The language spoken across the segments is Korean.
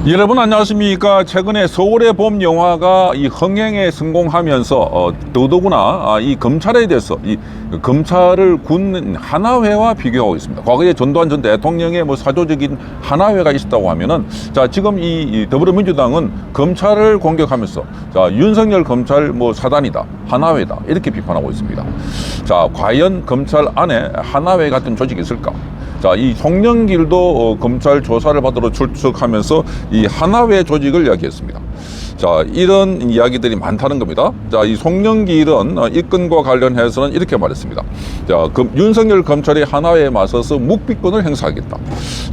여러분 안녕하십니까. 최근에 서울의 봄 영화가 이 흥행에 성공하면서 더더구나 이 검찰에 대해서 이 검찰을 군 하나회와 비교하고 있습니다. 과거에 전두환 전 대통령의 뭐 사조적인 하나회가 있었다고 하면은, 자 지금 이 더불어민주당은 검찰을 공격하면서 자 윤석열 검찰 뭐 사단이다, 하나회다 이렇게 비판하고 있습니다. 자 과연 검찰 안에 하나회 같은 조직이 있을까? 자, 이 송영길도 검찰 조사를 받으러 출석하면서 이 하나회 조직을 이야기했습니다. 자, 이런 이야기들이 많다는 겁니다. 자, 이 송영길은 이 건과 관련해서는 이렇게 말했습니다. 자, 윤석열 검찰이 하나회에 맞서서 묵비권을 행사하겠다.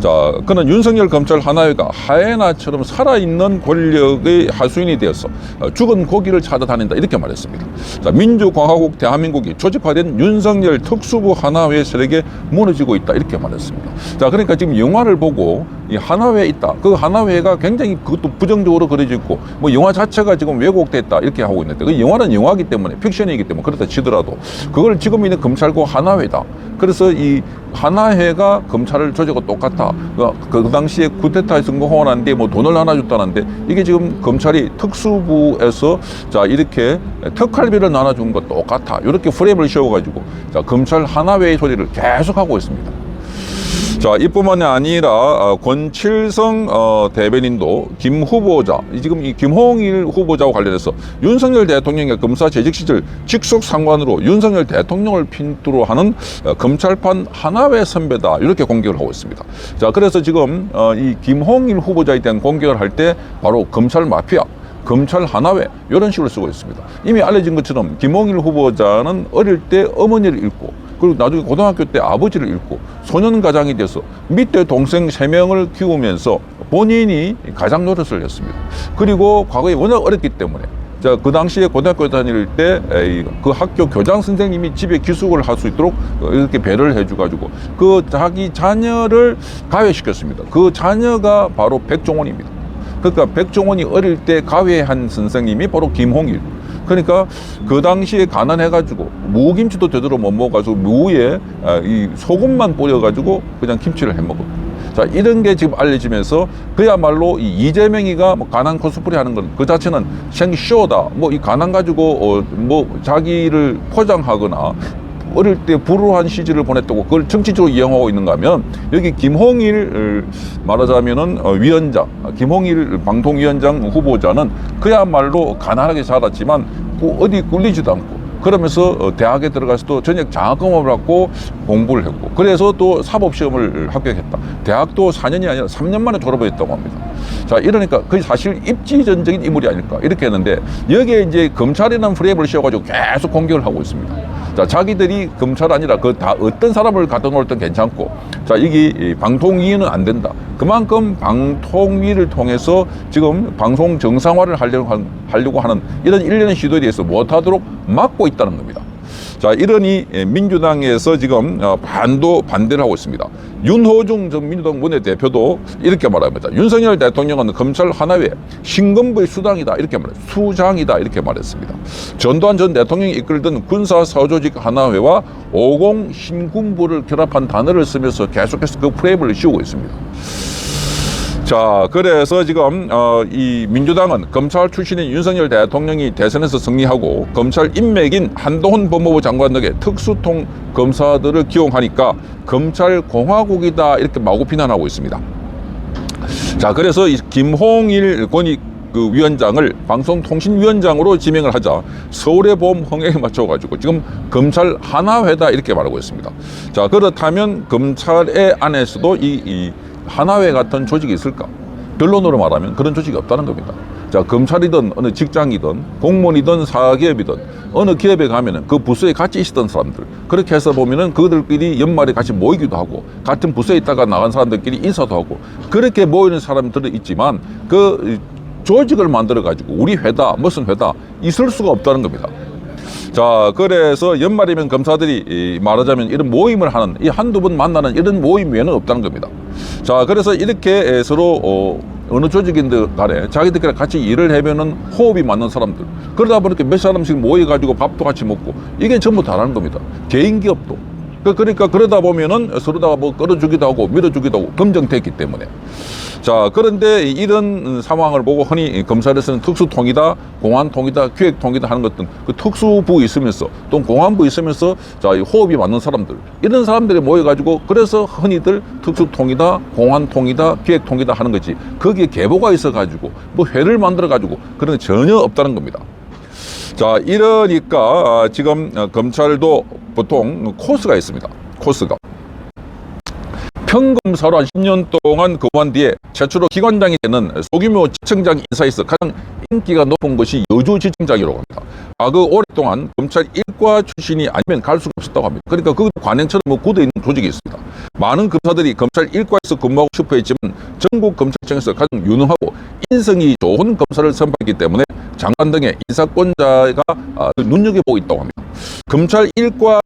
자, 그는 윤석열 검찰 하나회가 하이에나처럼 살아있는 권력의 하수인이 되어서 죽은 고기를 찾아다닌다 이렇게 말했습니다. 자, 민주공화국 대한민국이 조직화된 윤석열 특수부 하나회 세력에 무너지고 있다 이렇게 말했습니다. 자, 그러니까 지금 영화를 보고 이 하나회에 있다. 그 하나회가 굉장히 그것도 부정적으로 그려지고 뭐 영화 자체가 지금 왜곡됐다 이렇게 하고 있는데, 그 영화는 영화이기 때문에 픽션이기 때문에 그렇다 치더라도 그걸 지금 있는 검찰과 하나회다. 그래서 이 하나회가 검찰을 조직하고 똑같아. 그 당시에 쿠데타에 성공하고 난데 뭐 돈을 하나 줬다는데 이게 지금 검찰이 특수부에서 자 이렇게 특활비를 나눠준 것 똑같아. 이렇게 프레임을 씌워가지고 자 검찰 하나회의 소리를 계속하고 있습니다. 자, 이뿐만이 아니라 권칠성 대변인도 김 후보자, 지금 이 김홍일 후보자와 관련해서 윤석열 대통령의 검사 재직 시절 직속 상관으로 윤석열 대통령을 핀두로 하는 검찰판 하나회 선배다 이렇게 공격을 하고 있습니다. 자, 그래서 지금 이 김홍일 후보자에 대한 공격을 할 때 바로 검찰 마피아, 검찰 하나회 이런 식으로 쓰고 있습니다. 이미 알려진 것처럼 김홍일 후보자는 어릴 때 어머니를 잃고 그리고 나중에 고등학교 때 아버지를 잃고 소년가장이 돼서 밑에 동생 3명을 키우면서 본인이 가장 노릇을 했습니다. 그리고 과거에 워낙 어렸기 때문에 자, 그 당시에 고등학교 다닐 때 그 학교 교장 선생님이 집에 기숙을 할 수 있도록 이렇게 배려를 해줘가지고 그 자기 자녀를 가회시켰습니다. 그 자녀가 바로 백종원입니다. 그러니까 백종원이 어릴 때 가회한 선생님이 바로 김홍일. 그러니까 그 당시에 가난해가지고 무김치도 제대로 못 먹어가지고 무에 이 소금만 뿌려가지고 그냥 김치를 해먹었고. 자, 이런 게 지금 알려지면서 그야말로 이 이재명이가 뭐 가난 코스프레 하는 건 그 자체는 생쇼다. 뭐 이 가난 가지고 뭐 자기를 포장하거나 어릴 때 불우한 시절을 보냈다고 그걸 정치적으로 이용하고 있는가 하면, 여기 김홍일 말하자면은 위원장, 김홍일 방통위원장 후보자는 그야말로 가난하게 자랐지만 어디 꿀리지도 않고 그러면서 대학에 들어가서도 전액 장학금을 받고 공부를 했고 그래서 또 사법시험을 합격했다. 대학도 4년이 아니라 3년 만에 졸업을 했다고 합니다. 자, 이러니까 그게 사실 입지전적인 인물이 아닐까 이렇게 했는데, 여기에 이제 검찰이라는 프레임을 씌워가지고 계속 공격을 하고 있습니다. 자, 자기들이 검찰 아니라 그 다 어떤 사람을 갖다 놓을든 괜찮고, 자, 이게 방통위는 안 된다. 그만큼 방통위를 통해서 지금 방송 정상화를 하려고 하는 이런 일련의 시도에 대해서 못하도록 막고 있다는 겁니다. 자, 이러니 민주당에서 지금 반대를 하고 있습니다. 윤호중 전 민주당 원내대표도 이렇게 말합니다. 윤석열 대통령은 검찰 하나회 신검부의 수장이다 이렇게 말했습니다. 전두환 전 대통령이 이끌던 군사 사조직 하나회와 50 신군부를 결합한 단어를 쓰면서 계속해서 그 프레임을 씌우고 있습니다. 자, 그래서 지금 이 민주당은 검찰 출신인 윤석열 대통령이 대선에서 승리하고 검찰 인맥인 한동훈 법무부 장관 덕에 특수통 검사들을 기용하니까 검찰 공화국이다 이렇게 마구 비난하고 있습니다. 자, 그래서 이 김홍일 그 위원장을 방송통신위원장으로 지명을 하자 서울의 봄 흥행에 맞춰가지고 지금 검찰 하나회다 이렇게 말하고 있습니다. 자, 그렇다면 검찰의 안에서도 이 하나회 같은 조직이 있을까? 결론으로 말하면 그런 조직이 없다는 겁니다. 자, 검찰이든 어느 직장이든 공무원이든 사기업이든 어느 기업에 가면은 그 부서에 같이 있었던 사람들, 그렇게 해서 보면은 그들끼리 연말에 같이 모이기도 하고 같은 부서에 있다가 나간 사람들끼리 인사도 하고 그렇게 모이는 사람들은 있지만 그 조직을 만들어 가지고 우리 회다 무슨 회다 있을 수가 없다는 겁니다. 자, 그래서 연말이면 검사들이 말하자면 이런 모임을 하는, 이 한두 번 만나는 이런 모임 외에는 없다는 겁니다. 자, 그래서 이렇게 서로 어느 조직인들 간에 자기들끼리 같이 일을 하면은 호흡이 맞는 사람들, 그러다 보니까 몇 사람씩 모여가지고 밥도 같이 먹고 이게 전부 다라는 겁니다. 개인 기업도 그러니까 그러다 보면은 서로다가 뭐 끌어주기도 하고 밀어주기도 하고 검증됐기 때문에. 자, 그런데 이런 상황을 보고 흔히 검찰에서는 특수통이다, 공안통이다, 기획통이다 하는 것들, 그 특수부 있으면서 또 공안부 있으면서 자, 호흡이 맞는 사람들, 이런 사람들이 모여가지고 그래서 흔히들 특수통이다, 공안통이다, 기획통이다 하는 거지. 거기에 계보가 있어가지고 뭐 회를 만들어가지고 그런 게 전혀 없다는 겁니다. 자, 이러니까 지금 검찰도 보통 코스가 있습니다. 코스가. 평검사로 한 10년 동안 근무한 뒤에 최초로 기관장이 되는 소규모 지청장 인사에서 가장 인기가 높은 것이 여주지청장이라고 합니다. 그 오랫동안 검찰 일과 출신이 아니면 갈 수가 없었다고 합니다. 그러니까 그 관행처럼 뭐 굳어있는 조직이 있습니다. 많은 검사들이 검찰 일과에서 근무하고 싶어 했지만 전국 검찰청에서 가장 유능하고 인성이 좋은 검사를 선발했기 때문에 장관 등의 인사권자가 눈여겨보고 있다고 합니다. 검찰 일과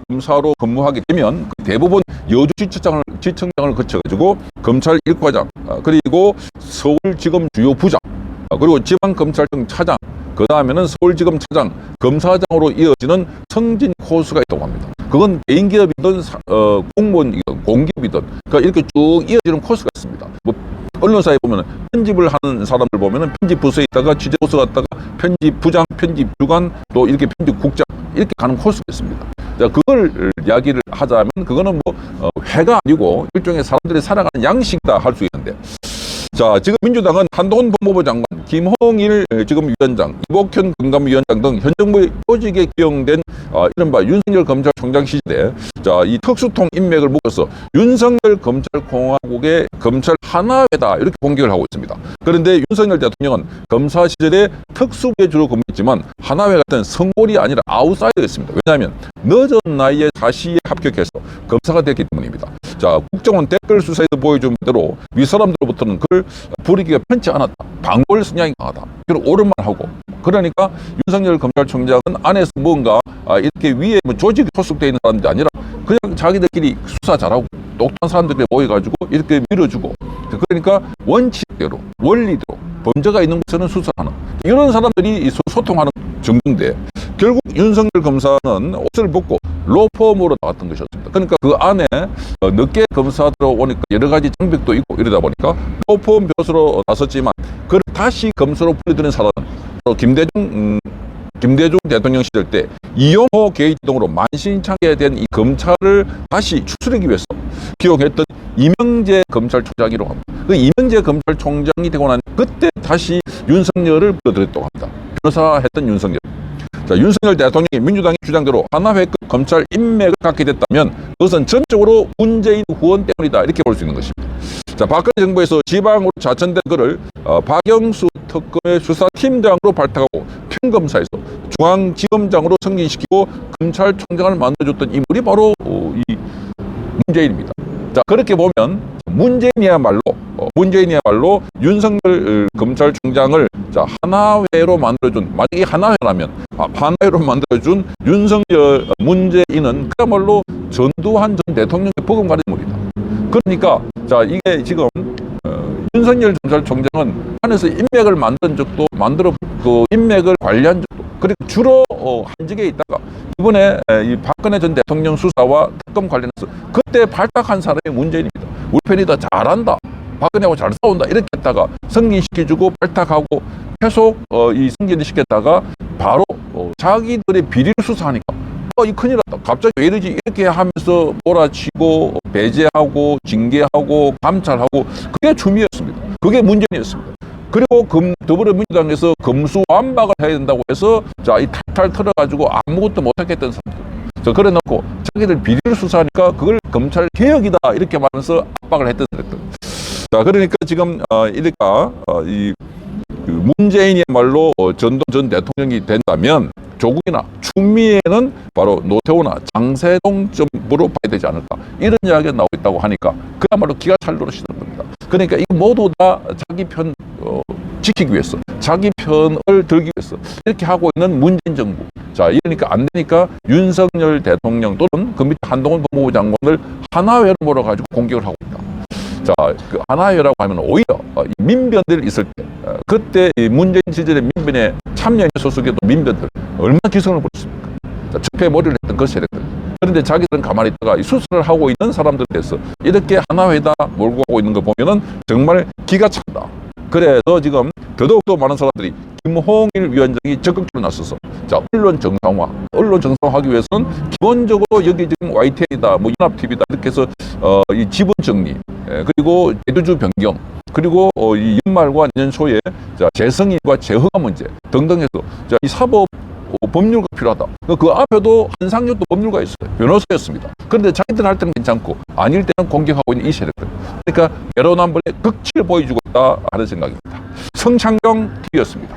검사로 근무하게 되면 대부분 여주지청장을 거쳐가지고 검찰 일과장, 그리고 서울지검 주요 부장, 그리고 지방검찰청 차장, 그 다음에는 서울지검 차장, 검사장으로 이어지는 승진 코스가 있다고 합니다. 그건 개인기업이든 공무원이든 공기업이든 그러니까 이렇게 쭉 이어지는 코스가 있습니다. 뭐 언론사에 보면 편집을 하는 사람들 보면은 편집 부서에 있다가 취재부서 갔다가 편집 부장, 편집 주간, 또 이렇게 편집국장 이렇게 가는 코스가 있습니다. 자, 그걸 이야기를 하자면 그거는 뭐 회가 아니고 일종의 사람들이 살아가는 양식이다 할 수 있는데, 자, 지금 민주당은 한동훈 법무부 장관, 김홍일 지금 위원장, 이복현 금감위원장 등 현 정부의 조직에 기용된 이른바 윤석열 검찰총장 시절에 자, 이 특수통 인맥을 묶어서 윤석열 검찰공화국의 검찰 하나회다 이렇게 공격을 하고 있습니다. 그런데 윤석열 대통령은 검사 시절에 특수부에 주로 근무했지만 하나회 같은 성골이 아니라 아웃사이더였습니다. 왜냐하면 늦은 나이에 사시에 합격해서 검사가 됐기 때문입니다. 자, 국정원 댓글 수사에서 보여준 대로 윗사람들로부터는 그를 부리기가 편치 않았다. 방골 성향이 강하다. 그리고 옳은 말 하고. 그러니까 윤석열 검찰총장은 안에서 뭔가 이렇게 위에 뭐 조직이 소속되어 있는 사람들이 아니라 그냥 자기들끼리 수사 잘하고 똑똑한 사람들끼리 모여가지고 이렇게 밀어주고, 그러니까 원칙대로 원리대로 범죄가 있는 곳에는 수사하는 이런 사람들이 소통하는 정도인데, 결국 윤석열 검사는 옷을 벗고 로펌으로 나왔던 것이었습니다. 그러니까 그 안에 늦게 검사 들어오니까 여러 가지 장벽도 있고 이러다 보니까 로펌 변호사로 나섰지만 그를 다시 검사로 불러들인 사람은 김대중 대통령 시절 때 이용호 게이트 등으로 만신창게 된 이 검찰을 다시 추스르기 위해서 기용했던 이명재 검찰총장이라고 합니다. 그 이명재 검찰총장이 되고 난 그때 다시 윤석열을 불러들였다고 합니다. 변호사 했던 윤석열. 자, 윤석열 대통령이 민주당의 주장대로 하나회급 검찰 인맥을 갖게 됐다면 그것은 전적으로 문재인 후원 때문이다 이렇게 볼 수 있는 것입니다. 자, 박근혜 정부에서 지방으로 자천된 그를 박영수 특검의 수사팀장으로 발탁하고 평검사에서 중앙지검장으로 승진시키고 검찰총장을 만들어줬던 인물이 바로 이 문재인입니다. 자, 그렇게 보면 문재인이야말로 윤석열 검찰총장을 자, 하나회로 만들어준, 만약에 하나회라면 하나회로 만들어준 윤석열 문재인은 그야말로 전두환 전 대통령의 버금가는 인물이다. 그러니까 자, 이게 지금 윤석열 검찰총장은 안에서 인맥을 만든 적도 그 인맥을 관리한 적도, 그리고 주로 한직에 있다가 이번에 이 박근혜 전 대통령 수사와 특검 관련해서 그때 발탁한 사람이 문재인입니다. 우리 편이 더 잘한다, 박근혜하고 잘 싸운다 이렇게 했다가 승진시켜주고 발탁하고 계속 이 승진을 시켰다가 바로 자기들의 비리를 수사하니까 이 큰일 났다, 갑자기 왜 이러지 이렇게 하면서 몰아치고 배제하고 징계하고 감찰하고, 그게 추미였습니다. 그게 문제였습니다. 그리고 더불어민주당에서 검수완박을 해야 된다고 해서 자, 이 탈탈 털어가지고 아무것도 못하겠던 사람들, 자, 그래 놓고 자기들 비리를 수사하니까 그걸 검찰 개혁이다 이렇게 말하면서 압박을 했던 사람들. 자, 그러니까 지금 이 문재인이야말로 전두환 전 대통령이 된다면 조국이나 추미애는 바로 노태우나 장세동 정부로 봐야 되지 않을까, 이런 이야기가 나오고 있다고 하니까 그야말로 기가 찰 노릇이라는 겁니다. 그러니까 이거 모두 다 자기 편 지키기 위해서, 자기 편을 들기 위해서 이렇게 하고 있는 문재인 정부. 자, 이러니까 안 되니까 윤석열 대통령 또는 그 밑에 한동훈 법무부 장관을 하나회로 몰아가지고 공격을 하고 있다. 자, 그 하나회라고 하면 오히려 민변들 있을 때, 그때 문재인 시절에 민변에 참여연대 소속의 민변들 얼마나 기승을 부렸습니까? 자, 적폐 몰이를 했던 그 세력들. 그런데 자기들은 가만히 있다가 이 수술을 하고 있는 사람들에 대해서 이렇게 하나회다 몰고 가고 있는 거 보면은 정말 기가 찬다. 그래서 지금 더더욱더 많은 사람들이 김홍일 위원장이 적극적으로 나서서 자, 언론 정상화하기 위해서는 기본적으로 여기 지금 YTN이다, 뭐 연합TV다 이렇게 해서 이 지분 정리, 그리고 제도주 변경, 그리고 이 연말과 내년 초에 자, 재승인과 재허가 문제 등등 해서 자, 이 사법 법률가 필요하다. 그 앞에도 한상혁도 법률가 있어요. 변호사였습니다. 그런데 자기들 할 때는 괜찮고 아닐 때는 공격하고 있는 이 세력들. 그러니까 내로남불의 극치를 보여주고 있다 하는 생각입니다. 성창경 TV였습니다.